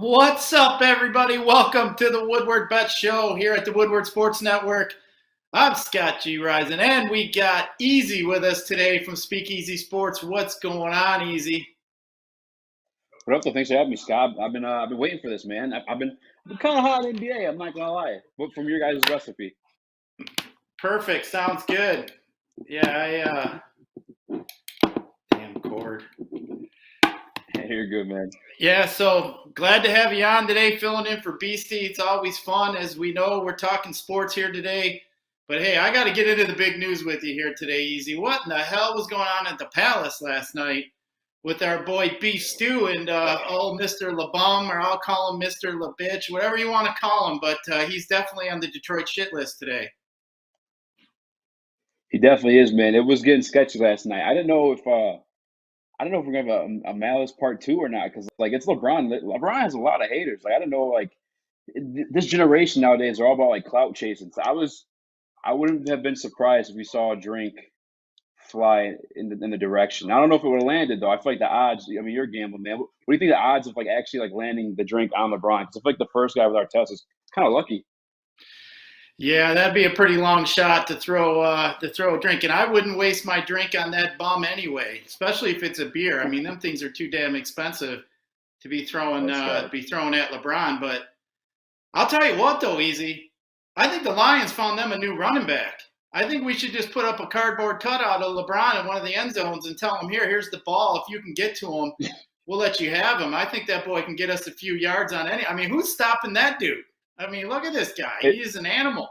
What's up, everybody? Welcome to the Woodward Bet Show here at the Woodward Sports Network. I'm Scott Gyiraszin, and we got Eazy with us today from Speakeasy Sports. What's going on, Eazy? What up, though? Thanks for having me, Scott. I've been waiting for this, man. I've been kind of hot in NBA. I'm not gonna lie. But from your guys' recipe. Perfect. Sounds good. Yeah, damn cord. You're good, man. Yeah, so glad to have you on today, filling in for Beastie. It's always fun. As we know, we're talking sports here today. But hey, I got to get into the big news with you here today, Eazy. What in the hell was going on at the Palace last night with our boy Beef Stew and old Mr. LeBum, or I'll call him Mr. LeBitch, whatever you want to call him. But he's definitely on the Detroit shit list today. He definitely is, man. It was getting sketchy last night. I don't know if we're gonna have a Malice part 2 or not, because it's LeBron. LeBron has a lot of haters. I don't know, this generation nowadays are all about clout chasing. So I wouldn't have been surprised if we saw a drink fly in the direction. I don't know if it would have landed though. I feel like the odds. I mean, you're gambling, man. What do you think the odds of actually landing the drink on LeBron? Because I feel like the first guy with our test is kind of lucky. Yeah, that'd be a pretty long shot to throw a drink, and I wouldn't waste my drink on that bum anyway, especially if it's a beer. I mean, them things are too damn expensive to be throwing at LeBron. But I'll tell you what, though, Eazy, I think the Lions found them a new running back. I think we should just put up a cardboard cutout of LeBron in one of the end zones and tell him, here's the ball. If you can get to him, we'll let you have him. I think that boy can get us a few yards on any. I mean, who's stopping that dude? I mean, look at this guy. He is an animal.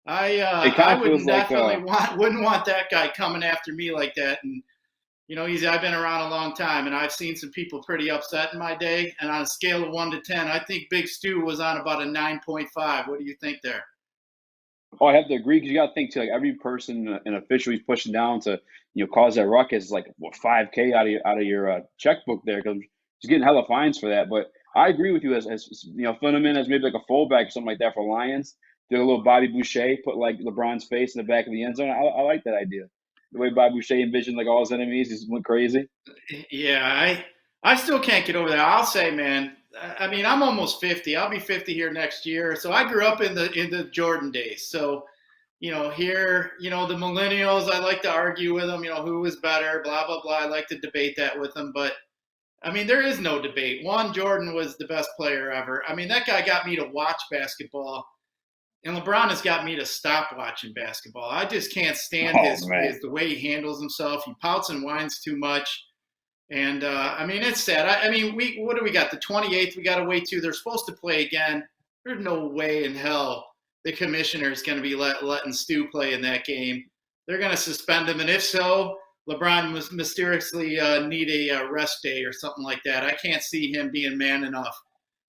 I wouldn't want that guy coming after me like that. And, Eazy, I've been around a long time, and I've seen some people pretty upset in my day. And on a scale of 1 to 10, I think Big Stu was on about a 9.5. What do you think there? Oh, I have to agree, because you got to think too. Every person, an official he's pushing down to, cause that ruckus is $5K out of your checkbook there, because he's getting hella fines for that. But I agree with you as filling him in as maybe a fullback or something like that for Lions. Did a little Bobby Boucher, put LeBron's face in the back of the end zone. I like that idea. The way Bobby Boucher envisioned all his enemies, he went crazy. Yeah, I still can't get over that. I'll say, man, I mean, I'm almost 50. I'll be 50 here next year. So I grew up in the Jordan days. So, here, the millennials, I like to argue with them, who was better, blah, blah, blah. I like to debate that with them. But, I mean, there is no debate. Jordan was the best player ever. I mean, that guy got me to watch basketball. And LeBron has got me to stop watching basketball. I just can't stand the way he handles himself. He pouts and whines too much. And, I mean, it's sad. What do we got? The 28th we got to wait to. They're supposed to play again. There's no way in hell the commissioner is going to be letting Stu play in that game. They're going to suspend him. And if so, LeBron must mysteriously need a rest day or something like that. I can't see him being man enough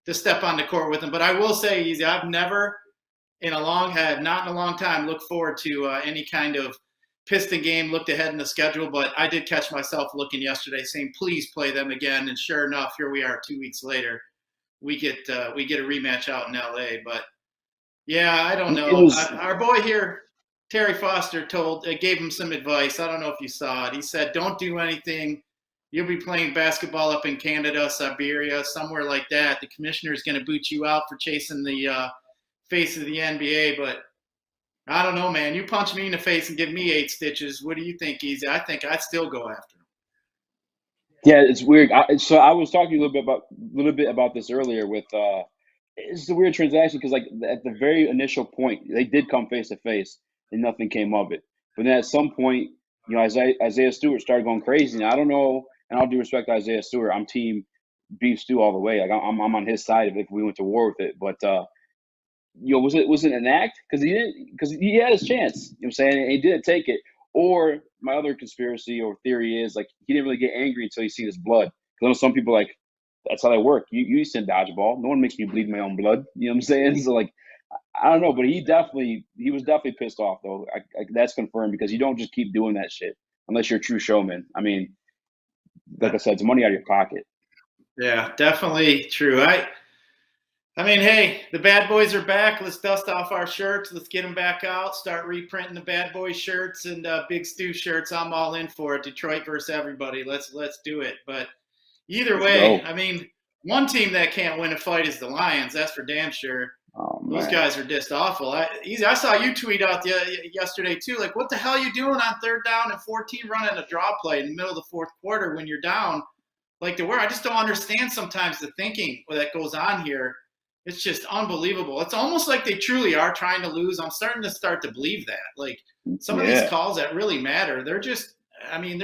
to step on the court with him. But I will say, Eazy, I've never – not in a long time, look forward to any kind of Piston game, looked ahead in the schedule, but I did catch myself looking yesterday saying, please play them again. And sure enough, here we are 2 weeks later. We get a rematch out in LA. But yeah, I don't know. Our boy here, Terry Foster, gave him some advice. I don't know if you saw it. He said, don't do anything. You'll be playing basketball up in Canada, Siberia, somewhere like that. The commissioner is going to boot you out for chasing the face of the NBA, but I don't know, man. You punch me in the face and give me 8 stitches. What do you think, Eazy? I think I'd still go after him. Yeah, it's weird. So I was talking a little bit about this earlier with it's a weird transaction, because at the very initial point they did come face to face and nothing came of it. But then at some point, Isaiah Stewart started going crazy. And I don't know, and all due respect to Isaiah Stewart, I'm team Beef Stew all the way. I'm on his side if we went to war with it. But was it an act? Because he had his chance. You know what I'm saying? And he didn't take it. Or my other conspiracy or theory is he didn't really get angry until he seen his blood. Because I know some people that's how they work. You used to dodgeball. No one makes me bleed my own blood. You know what I'm saying? So I don't know, but he was definitely pissed off though. That's confirmed, because you don't just keep doing that shit unless you're a true showman. I mean, like I said, it's money out of your pocket. Yeah, definitely true. I mean, hey, the bad boys are back. Let's dust off our shirts. Let's get them back out. Start reprinting the bad boy shirts and Big Stu shirts. I'm all in for it. Detroit versus everybody. Let's do it. But either way, I mean, one team that can't win a fight is the Lions. That's for damn sure. Oh, Those man. guys are just awful. Easy. I saw you tweet out yesterday too. Like, what the hell are you doing on 3rd down and 14 running a draw play in the middle of the 4th quarter when you're down? Like I just don't understand sometimes the thinking that goes on here. It's just unbelievable. It's almost like they truly are trying to lose. I'm starting to believe that. Like some of these calls that really matter, they're just fumbling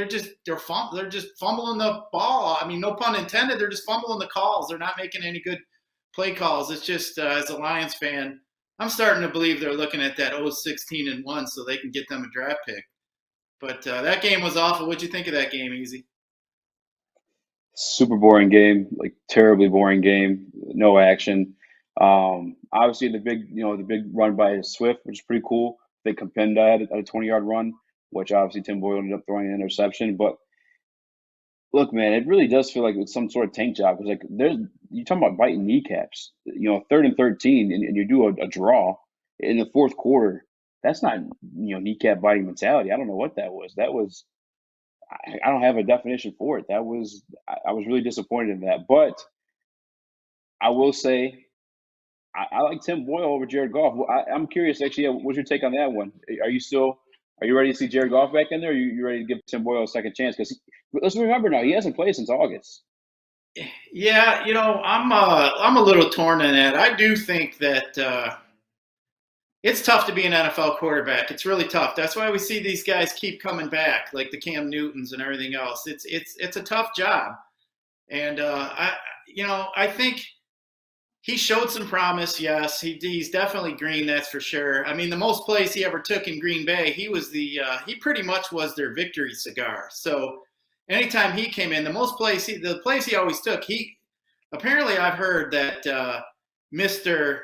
the ball. I mean, no pun intended. They're just fumbling the calls. They're not making any good play calls. It's just as a Lions fan, I'm starting to believe they're looking at that 16-1 so they can get them a draft pick. But that game was awful. What'd you think of that game, Eazy? Super boring game, like terribly boring game. No action. Obviously the big run by Swift, which is pretty cool. They Campenda at a 20-yard run, which obviously Tim Boyle ended up throwing an interception. But look, man, it really does feel like it's some sort of tank job because you're talking about biting kneecaps. 3rd and 13, and you do a draw in the 4th quarter. That's not kneecap biting mentality. I don't know what that was. I don't have a definition for it. I was really disappointed in that. But I will say I like Tim Boyle over Jared Goff. I'm curious, actually, what's your take on that one? Are you ready to see Jared Goff back in there? Or are you ready to give Tim Boyle a second chance? Because let's remember now, he hasn't played since August. Yeah, I'm a little torn on that. I do think that it's tough to be an NFL quarterback. It's really tough. That's why we see these guys keep coming back, like the Cam Newtons and everything else. It's a tough job, and I think he showed some promise. Yes, he's definitely green. That's for sure. I mean, the most plays he ever took in Green Bay, he pretty much was their victory cigar. So anytime he came in, the plays he always took. Apparently I've heard that Mr.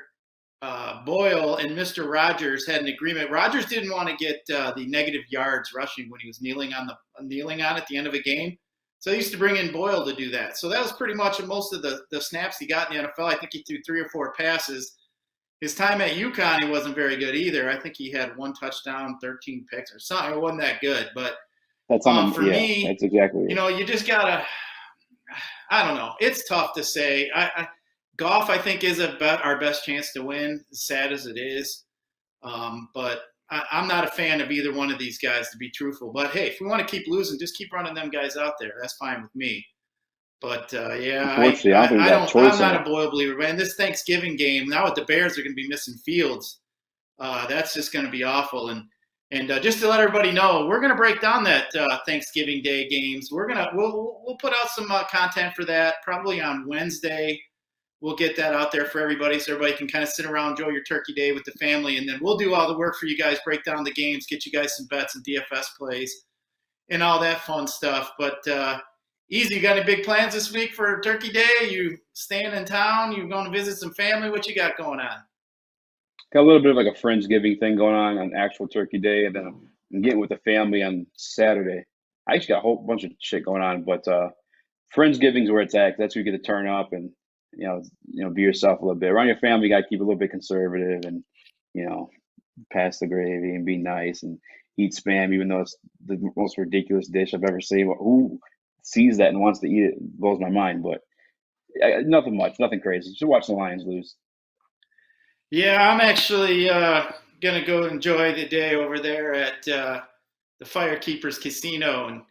Boyle and Mr. Rogers had an agreement. Rogers didn't want to get the negative yards rushing when he was kneeling on at the end of a game. So they used to bring in Boyle to do that. So that was pretty much most of the snaps he got in the NFL. I think he threw 3 or 4 passes. His time at UConn, he wasn't very good either. I think he had 1 touchdown, 13 picks or something. It wasn't that good. But for me, that's exactly you just got to – I don't know. It's tough to say. Goff, I think, is our best chance to win, as sad as it is. But I'm not a fan of either one of these guys, to be truthful. But, hey, if we want to keep losing, just keep running them guys out there. That's fine with me. But, unfortunately, I'm not a Boyle believer. Man, this Thanksgiving game, now with the Bears are going to be missing Fields, that's just going to be awful. And just to let everybody know, we're going to break down that Thanksgiving Day games. We'll put out some content for that probably on Wednesday. We'll get that out there for everybody so everybody can kind of sit around, enjoy your turkey day with the family. And then we'll do all the work for you guys, break down the games, get you guys some bets and DFS plays and all that fun stuff. But Eazy, you got any big plans this week for Turkey Day? You staying in town? You going to visit some family? What you got going on? Got a little bit of like a Friendsgiving thing going on actual Turkey Day. And then I'm getting with the family on Saturday. I actually got a whole bunch of shit going on. But Friendsgiving's where it's at. That's where you get to turn up and be yourself a little bit. Around your family, you got to keep a little bit conservative and, pass the gravy and be nice and eat Spam, even though it's the most ridiculous dish I've ever seen. Who sees that and wants to eat it blows my mind. But nothing much, nothing crazy. Just watch the Lions lose. Yeah, I'm actually going to go enjoy the day over there at the Firekeepers Casino. And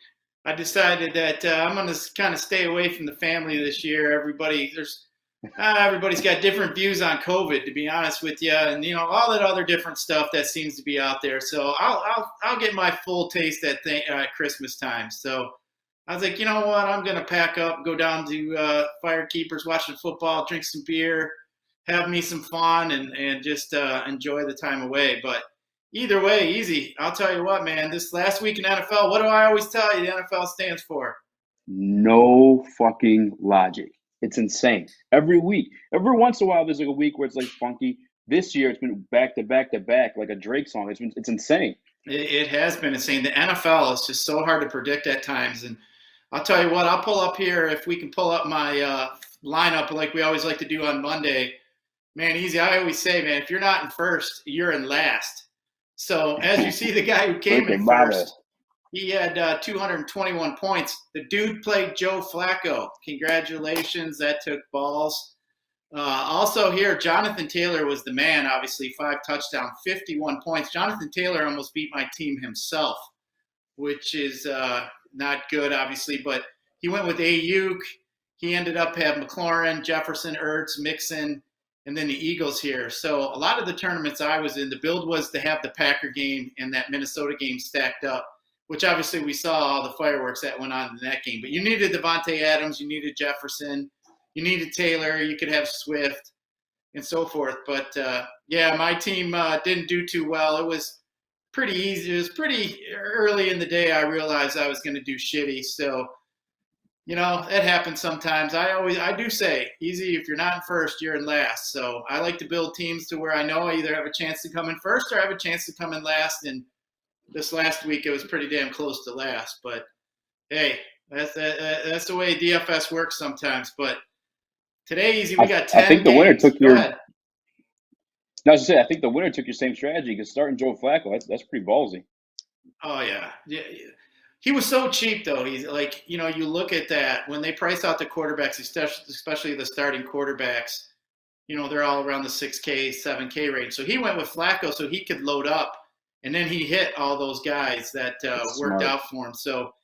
I decided that I'm going to kind of stay away from the family this year. Everybody's got different views on COVID, to be honest with you, and all that other different stuff that seems to be out there. So I'll get my full taste at Christmas time. So I was like, you know what, I'm going to pack up, go down to Firekeepers, watch some football, drink some beer, have me some fun, and just enjoy the time away. But either way, Eazy. I'll tell you what, man, this last week in NFL, what do I always tell you the NFL stands for? No fucking logic. It's insane. Every week. Every once in a while, there's like a week where it's like funky. This year, it's been back to back to back, like a Drake song. It's insane. It has been insane. The NFL is just so hard to predict at times. And I'll tell you what, I'll pull up here, if we can pull up my lineup like we always like to do on Monday. Man, Eazy, I always say, man, if you're not in first, you're in last. So as you see the guy who came in first, He had 221 points. The dude played Joe Flacco. Congratulations. That took balls. Also here, Jonathan Taylor was the man, obviously, 5 touchdowns, 51 points. Jonathan Taylor almost beat my team himself, which is not good, obviously, but he went with Ayuk. He ended up having McLaurin, Jefferson, Ertz, Mixon, and then the Eagles here. So a lot of the tournaments I was in, the build was to have the Packer game and that Minnesota game stacked up, which obviously we saw all the fireworks that went on in that game. But you needed Devontae Adams, you needed Jefferson, you needed Taylor, you could have Swift, and so forth. But, yeah, my team didn't do too well. It was pretty easy. It was pretty early in the day I realized I was going to do shitty. So, you know, it happens sometimes. I do say, Eazy, if you're not in first, you're in last. So I like to build teams to where I know I either have a chance to come in first or I have a chance to come in last. And this last week it was pretty damn close to last. But, hey, that's the way DFS works sometimes. But today, Eazy, we got 10 I think the games. winner took Go your. ahead. No, I was just saying, I think the winner took your same strategy because starting Joe Flacco, that's pretty ballsy. Oh, yeah. He was so cheap, though. He's like, you know, you look at that. When they price out the quarterbacks, especially the starting quarterbacks, you know, they're all around the 6K, 7K range. So he went with Flacco so he could load up. And then he hit all those guys that worked out for him. So,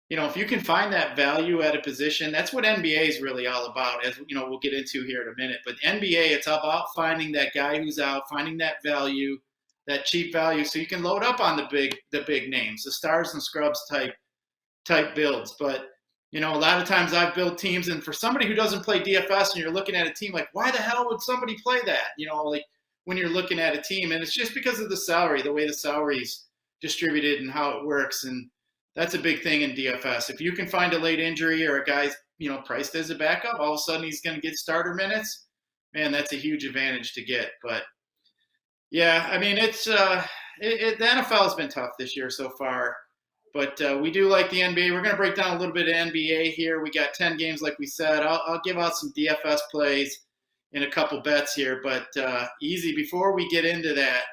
you know, if you can find that value at a position, that's what NBA is really all about, as you know, we'll get into here in a minute. But NBA, it's about finding that guy who's out, finding that value, that cheap value, so you can load up on the big names, the stars and scrubs type builds. But you know, a lot of times I've built teams, and for somebody who doesn't play DFS, and you're looking at a team like, why the hell would somebody play that? You know, like when you're looking at a team, and it's just because of the salary, the way the salary's distributed and how it works. And that's a big thing in DFS. If you can find a late injury or a guy's, you know, priced as a backup, all of a sudden he's going to get starter minutes. Man, that's a huge advantage to get. But yeah, I mean, it's the NFL has been tough this year so far, but we do like the NBA. We're going to break down a little bit of NBA here. We got 10 games, like we said. I'll give out some DFS plays in a couple bets here, but Eazy, before we get into that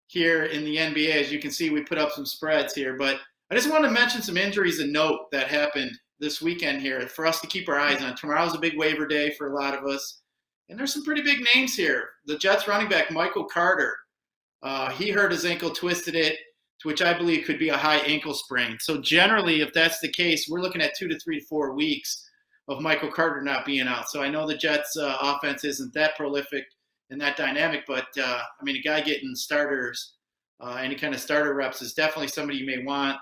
here in the NBA, as you can see, we put up some spreads here, but I just want to mention some injuries and note that happened this weekend here for us to keep our eyes on. Tomorrow's a big waiver day for a lot of us, and there's some pretty big names here. The Jets running back, Michael Carter, he hurt his ankle, twisted it, to which I believe could be a high ankle sprain. So generally, if that's the case, we're looking at 2 to 3 to 4 weeks of Michael Carter not being out. So I know the Jets' offense isn't that prolific and that dynamic, but I mean, a guy getting starters, any kind of starter reps is definitely somebody you may want.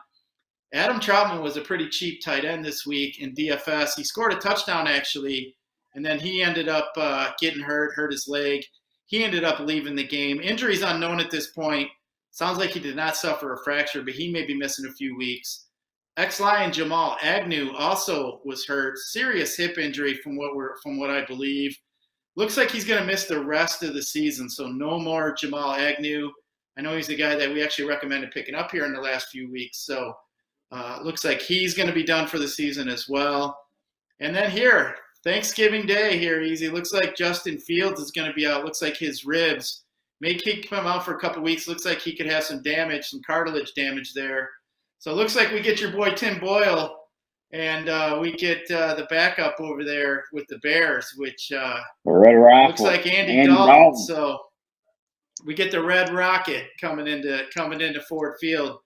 Adam Troutman was a pretty cheap tight end this week in DFS. He scored a touchdown, actually, and then he ended up getting hurt his leg. He ended up leaving the game. Injuries unknown at this point. Sounds like he did not suffer a fracture, but he may be missing a few weeks. Ex-Lion Jamal Agnew also was hurt. Serious hip injury from what I believe. Looks like he's going to miss the rest of the season, so no more Jamal Agnew. I know he's the guy that we actually recommended picking up here in the last few weeks, so looks like he's going to be done for the season as well. And then here, Thanksgiving Day here, Eazy. Looks like Justin Fields is going to be out. Looks like his ribs may keep him out for a couple weeks. Looks like he could have some damage, some cartilage damage there. So it looks like we get your boy Tim Boyle, and we get the backup over there with the Bears, which looks like Andy Dalton. So we get the Red Rocket coming into Ford Field.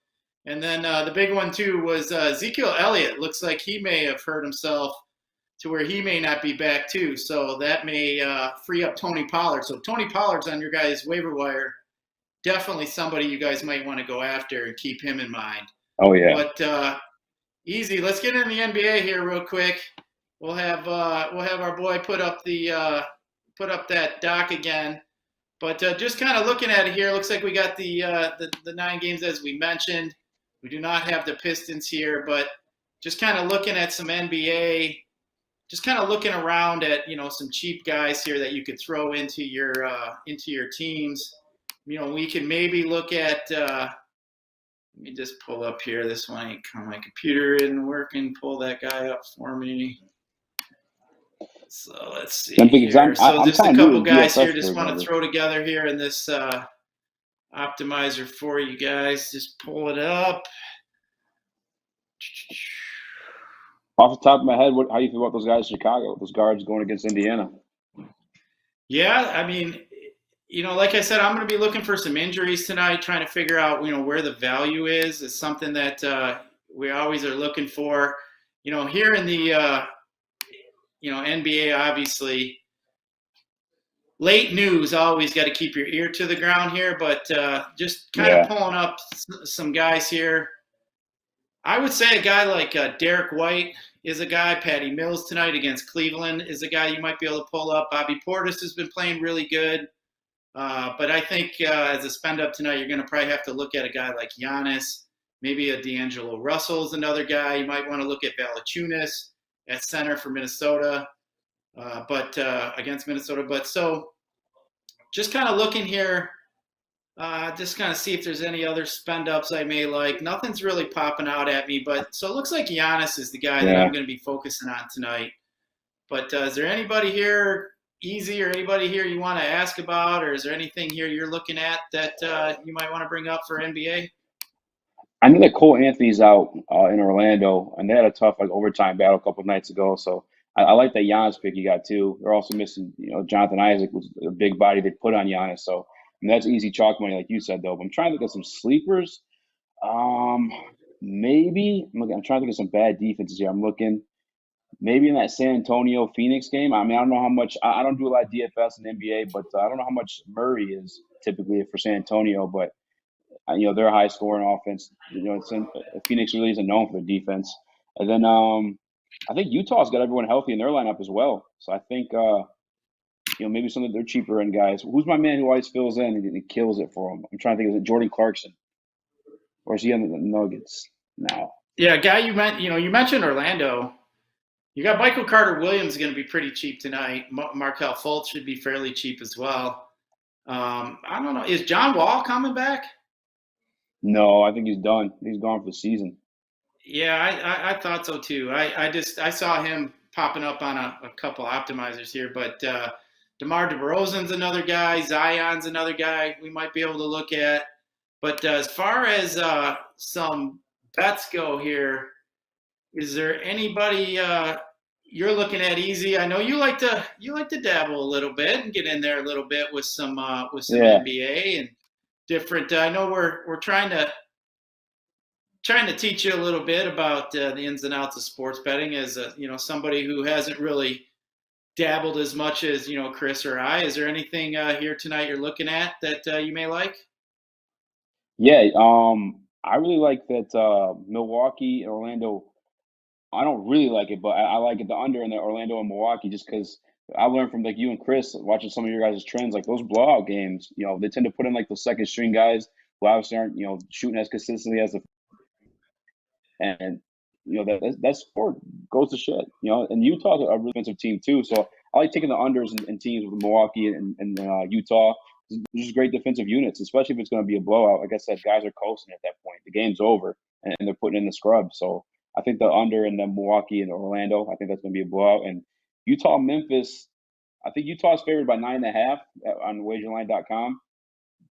And then the big one, too, was Ezekiel Elliott. Looks like he may have hurt himself to where he may not be back, too. So that may free up Tony Pollard. So Tony Pollard's on your guys' waiver wire. Definitely somebody you guys might want to go after and keep him in mind. Oh, yeah. But Eazy, let's get into the NBA here real quick. We'll have our boy put up that doc again. But just kind of looking at it here, looks like we got the 9 games as we mentioned. We do not have the Pistons here, but just kind of looking at some NBA, just kind of looking around at, you know, some cheap guys here that you could throw into your teams. You know, we can maybe look at let me just pull up here. This one, my computer isn't working. Pull that guy up for me. So let's see here. So just a couple guys here just want to throw together here in this optimizer for you guys. Just pull it up. Off the top of my head, how do you feel about those guys in Chicago, those guards going against Indiana? Yeah, I mean, like I said, I'm going to be looking for some injuries tonight, trying to figure out, where the value is. It's something that we always are looking for. Here in the, NBA, obviously, late news, always got to keep your ear to the ground here, but just kind of pulling up some guys here. I would say a guy like Derek White is a guy. Patty Mills tonight against Cleveland is a guy you might be able to pull up. Bobby Portis has been playing really good. But I think as a spend up tonight, you're going to probably have to look at a guy like Giannis. Maybe a D'Angelo Russell's another guy. You might want to look at Valanciunas at center for Minnesota, but against Minnesota. But so just kind of looking here, just kind of see if there's any other spend ups I may like. Nothing's really popping out at me, but so it looks like Giannis is the guy that I'm going to be focusing on tonight. But is there anybody here, Eazy, or anybody here you want to ask about, or is there anything here you're looking at that you might want to bring up for NBA? I know that Cole Anthony's out in Orlando, and they had a tough overtime battle a couple of nights ago. So I like that Giannis pick you got too. They're also missing, Jonathan Isaac was a big body they put on Giannis. So that's easy chalk money, like you said, though. But I'm trying to look at some sleepers. Maybe I'm trying to think of some bad defenses here. I'm looking maybe in that San Antonio Phoenix game. I mean, I don't know how much. I don't do a lot of DFS in NBA, but I don't know how much Murray is typically for San Antonio. But they're a high scoring offense. Phoenix really isn't known for their defense. And then I think Utah's got everyone healthy in their lineup as well. So I think maybe some of their cheaper end guys. Who's my man who always fills in and kills it for him? I'm trying to think. Is it Jordan Clarkson, or is he on the Nuggets now? Yeah, guy you mentioned Orlando. You got Michael Carter Williams going to be pretty cheap tonight. Markelle Fultz should be fairly cheap as well. I don't know. Is John Wall coming back? No, I think he's done. He's gone for the season. Yeah, I thought so too. I saw him popping up on a couple optimizers here, but DeMar DeRozan's another guy. Zion's another guy we might be able to look at. But as far as some bets go here, is there anybody you're looking at, Eazy? I know you like to dabble a little bit and get in there a little bit with some NBA and different. I know we're trying to teach you a little bit about the ins and outs of sports betting as somebody who hasn't really dabbled as much as Chris or I. Is there anything here tonight you're looking at that you may like? Yeah, I really like that Milwaukee and Orlando. I don't really like it, but I like it the under in the Orlando and Milwaukee just because I learned from you and Chris watching some of your guys' trends, like those blowout games. They tend to put in the second string guys who obviously aren't shooting as consistently as the and that sport goes to shit. And Utah's a really defensive team too, so I like taking the unders in teams with Milwaukee and Utah. There's just great defensive units, especially if it's going to be a blowout. Like I said, guys are coasting at that point. The game's over, and they're putting in the scrub. So I think the under in the Milwaukee and Orlando, I think that's going to be a blowout. And Utah, Memphis, I think Utah's favored by 9.5 on wagerline.com.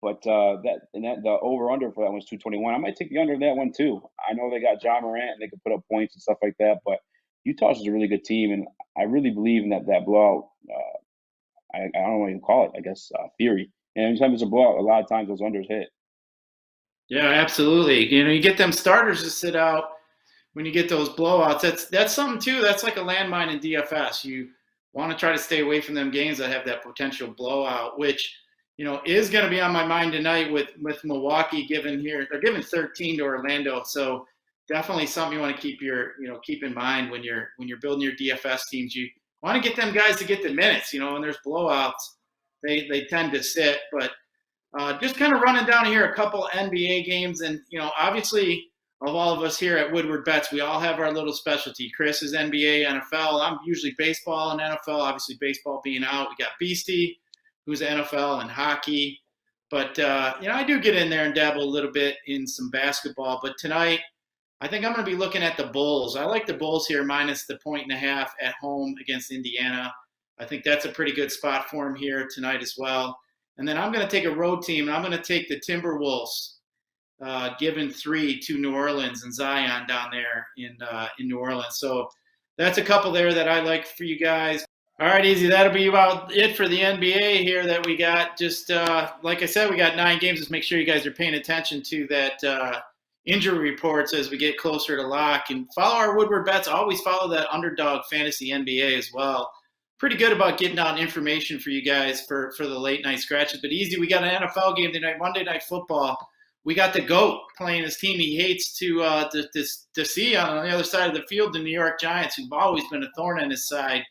But the over under for that one's 221. I might take the under of that one too. I know they got John Morant and they can put up points and stuff like that, but Utah's is a really good team, and I really believe in that blowout. I don't know what you call it. I guess theory. And anytime there's a blowout, a lot of times those unders hit. Yeah, absolutely. You get them starters to sit out when you get those blowouts. That's something too. That's like a landmine in DFS. You want to try to stay away from them games that have that potential blowout, which is going to be on my mind tonight with Milwaukee given here. They're giving 13 to Orlando, so definitely something you want to keep in mind when you're building your DFS teams. You want to get them guys to get the minutes. When there's blowouts, they tend to sit. But just kind of running down here a couple NBA games, and obviously of all of us here at Woodward Bets, we all have our little specialty. Chris is NBA, NFL. I'm usually baseball and NFL. Obviously, baseball being out, we got Beastie, who's NFL and hockey. But, I do get in there and dabble a little bit in some basketball. But tonight, I think I'm going to be looking at the Bulls. I like the Bulls here minus the 1.5 at home against Indiana. I think that's a pretty good spot for them here tonight as well. And then I'm going to take a road team, and I'm going to take the Timberwolves given 3 to New Orleans and Zion down there in New Orleans. So that's a couple there that I like for you guys. All right, Easy. That'll be about it for the NBA here that we got. Just like I said, we got 9 games. Just make sure you guys are paying attention to that injury reports as we get closer to lock. And follow our Woodward bets. Always follow that Underdog Fantasy NBA as well. Pretty good about getting out information for you guys for the late night scratches. But Easy, we got an NFL game tonight, Monday Night Football. We got the GOAT playing his team he hates to see on the other side of the field, the New York Giants, who've always been a thorn in his side.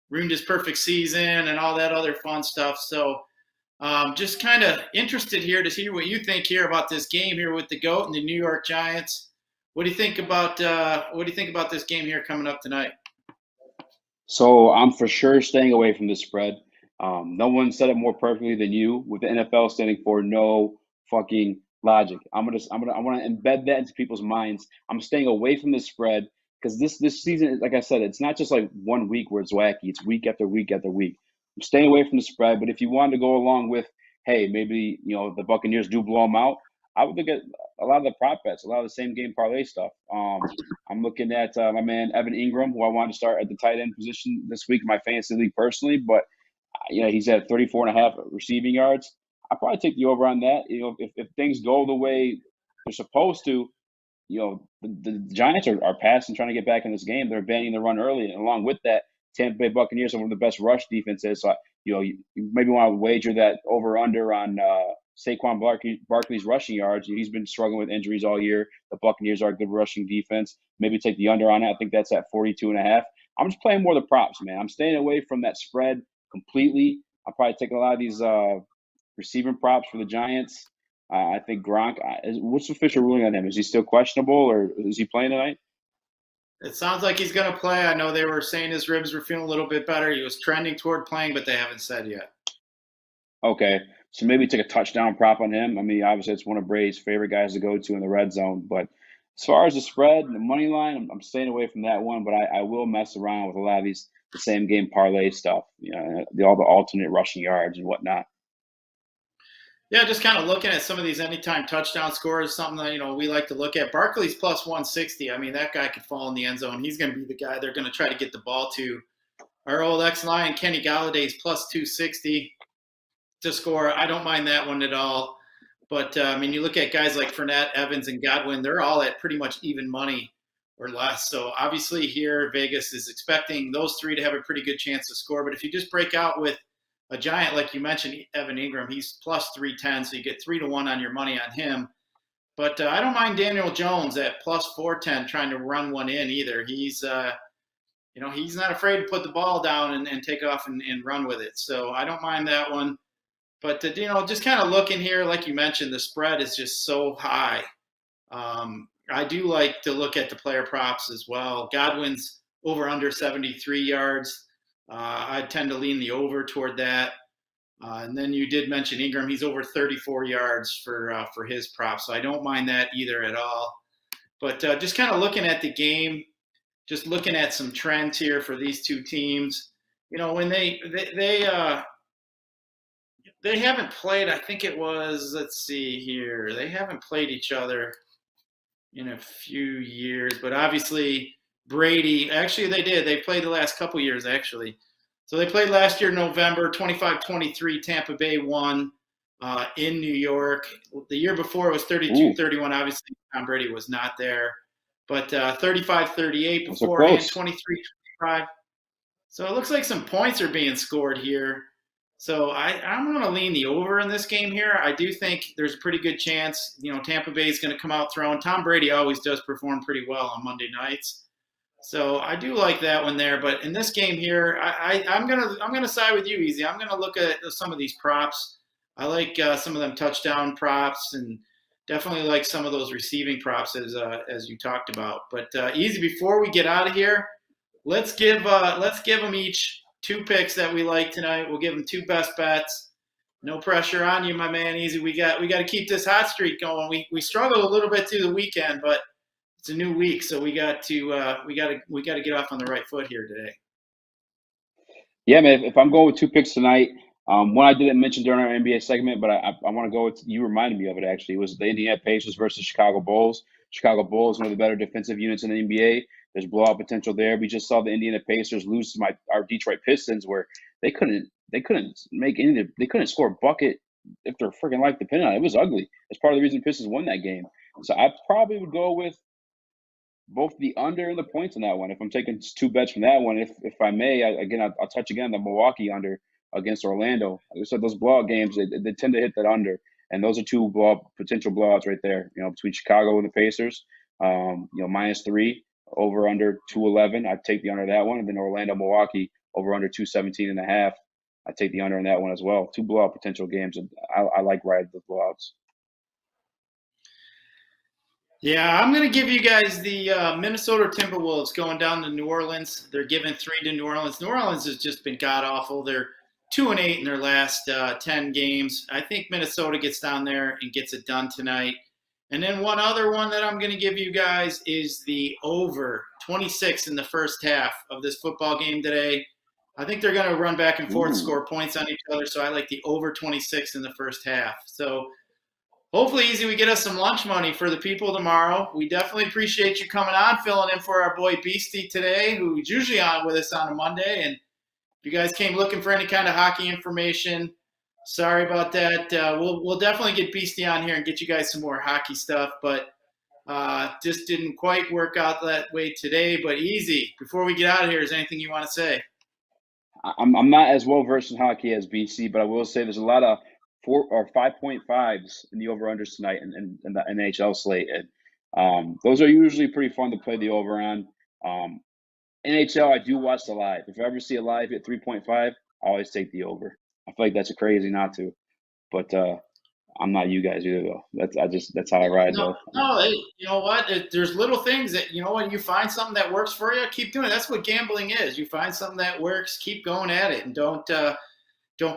Ruined his perfect season and all that other fun stuff. So just kind of interested here to hear what you think here about this game here with the GOAT and the New York Giants. What do you think about this game here coming up tonight? So I'm for sure staying away from the spread. No one said it more perfectly than you, with the NFL standing for no fucking logic. I want to embed that into people's minds. I'm staying away from the spread because this season, like I said, it's not just like 1 week where it's wacky. It's week after week after week. I'm staying away from the spread. But if you wanted to go along with, hey, maybe the Buccaneers do blow them out, I would look at a lot of the prop bets, a lot of the same game parlay stuff. I'm looking at my man Evan Ingram, who I wanted to start at the tight end position this week in my fantasy league personally, but he's at 34.5 receiving yards. I'll probably take the over on that. If things go the way they're supposed to, the Giants are passing, trying to get back in this game. They're banning the run early, and along with that, Tampa Bay Buccaneers are one of the best rush defenses. So you maybe want to wager that over under on Saquon Barkley's rushing yards. He's been struggling with injuries all year. The Buccaneers are a good rushing defense. Maybe take the under on it. I think that's at 42.5. I'm just playing more the props, man. I'm staying away from that spread completely. I'll probably take a lot of these receiving props for the Giants. I think Gronk. What's the official ruling on him? Is he still questionable, or is he playing tonight? It sounds like he's going to play. I know they were saying his ribs were feeling a little bit better. He was trending toward playing, but they haven't said yet. Okay, so maybe take a touchdown prop on him. I mean, obviously it's one of Brady's favorite guys to go to in the red zone. But as far as the spread and the money line, I'm staying away from that one. But I will mess around with a lot of the same game parlay stuff. All the alternate rushing yards and whatnot. Yeah, just kind of looking at some of these anytime touchdown scores, something that, we like to look at. Barkley's plus 160. I mean, that guy could fall in the end zone. He's going to be the guy they're going to try to get the ball to. Our old ex-Lion, Kenny Galladay's plus 260 to score. I don't mind that one at all. But, you look at guys like Fournette, Evans, and Godwin, they're all at pretty much even money or less. So, obviously, here Vegas is expecting those 3 to have a pretty good chance to score. But if you just break out with a Giant, like you mentioned, Evan Ingram, he's plus 310, so you get 3-1 on your money on him. But I don't mind Daniel Jones at plus 410 trying to run one in either. He's, he's not afraid to put the ball down and take off and run with it. So I don't mind that one. But, just kind of looking here, like you mentioned, the spread is just so high. I do like to look at the player props as well. Godwin's over under 73 yards. I tend to lean the over toward that. And then you did mention Ingram. He's over 34 yards for his prop. So I don't mind that either at all. But just kind of looking at the game, just looking at some trends here for these two teams. When they haven't played, I think it was, let's see here. They haven't played each other in a few years. But obviously – Brady, actually they did. They played the last couple years, actually. So they played last year, November, 25-23. Tampa Bay won in New York. The year before it was 32-31. Obviously, Tom Brady was not there. But 35-38 beforehand, 23-25. So it looks like some points are being scored here. So I'm going to lean the over in this game here. I do think there's a pretty good chance, Tampa Bay is going to come out throwing. Tom Brady always does perform pretty well on Monday nights. So I do like that one there, but in this game here, I'm gonna side with you, Easy. I'm gonna look at some of these props. I like some of them touchdown props, and definitely like some of those receiving props as you talked about. But Easy, before we get out of here, let's give them each 2 picks that we like tonight. We'll give them 2 best bets. No pressure on you, my man, Easy. We got to keep this hot streak going. We struggled a little bit through the weekend, but it's a new week, so we got to get off on the right foot here today. Yeah, man. If I'm going with 2 picks tonight, One I didn't mention during our NBA segment, but I want to go with, you reminded me of it actually. It was the Indiana Pacers versus Chicago Bulls. Chicago Bulls, one of the better defensive units in the NBA. There's blowout potential there. We just saw the Indiana Pacers lose to our Detroit Pistons, where they couldn't they couldn't score a bucket if their freaking life depended on it. It was ugly. That's part of the reason Pistons won that game. So I probably would go with both the under and the points in that one. If I'm taking two bets from that one, if I may, I'll touch again on the Milwaukee under against Orlando. Like I said, those blowout games, they tend to hit that under, and those are two potential blowouts right there. Between Chicago and the Pacers, -3 over under 211. I'd take the under that one, and then Orlando Milwaukee over under 217.5. I'd take the under on that one as well. Two blowout potential games, and I like riding the blowouts. Yeah, I'm going to give you guys the Minnesota Timberwolves going down to New Orleans. They're giving 3 to New Orleans. New Orleans has just been god-awful. They're 2-8 in their last 10 games. I think Minnesota gets down there and gets it done tonight. And then one other one that I'm going to give you guys is the over 26 in the first half of this football game today. I think they're going to run back and forth, score points on each other, so I like the over 26 in the first half. So hopefully, Eazy, we get us some lunch money for the people tomorrow. We definitely appreciate you coming on, filling in for our boy Beastie today, who's usually on with us on a Monday. And if you guys came looking for any kind of hockey information, sorry about that. We'll definitely get Beastie on here and get you guys some more hockey stuff, but just didn't quite work out that way today. But Eazy, before we get out of here, is there anything you want to say? I'm not as well versed in hockey as BC, but I will say there's a lot of 4 or 5.5s in the over-unders tonight in the NHL slate. And those are usually pretty fun to play the over on. NHL, I do watch the live. If I ever see a live at 3.5, I always take the over. I feel like that's crazy not to, but I'm not you guys either though. That's how I ride though. No, you know what? There's little things that, when you find something that works for you, keep doing it. That's what gambling is. You find something that works, keep going at it, and don't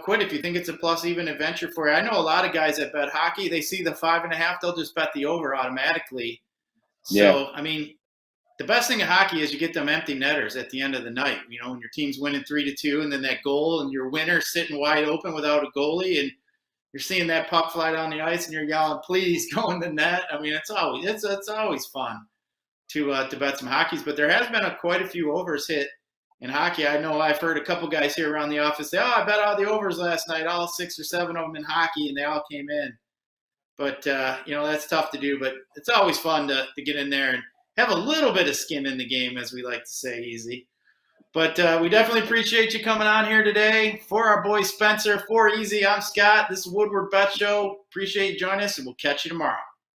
quit if you think it's a plus even adventure for you. I know a lot of guys that bet hockey, they see the 5.5, they'll just bet the over automatically. So, I mean, the best thing in hockey is you get them empty netters at the end of the night, when your team's winning 3-2 and then that goal and your winner sitting wide open without a goalie and you're seeing that puck fly down the ice and you're yelling, please go in the net. I mean, it's always fun to bet some hockeys, but there has been quite a few overs hit in hockey. I know I've heard a couple guys here around the office say, I bet all the overs last night, all 6 or 7 of them in hockey, and they all came in. But, that's tough to do. But it's always fun to get in there and have a little bit of skin in the game, as we like to say, Eazy. But we definitely appreciate you coming on here today. For our boy Spencer, for Eazy, I'm Scott. This is Woodward Bet Show. Appreciate you joining us, and we'll catch you tomorrow.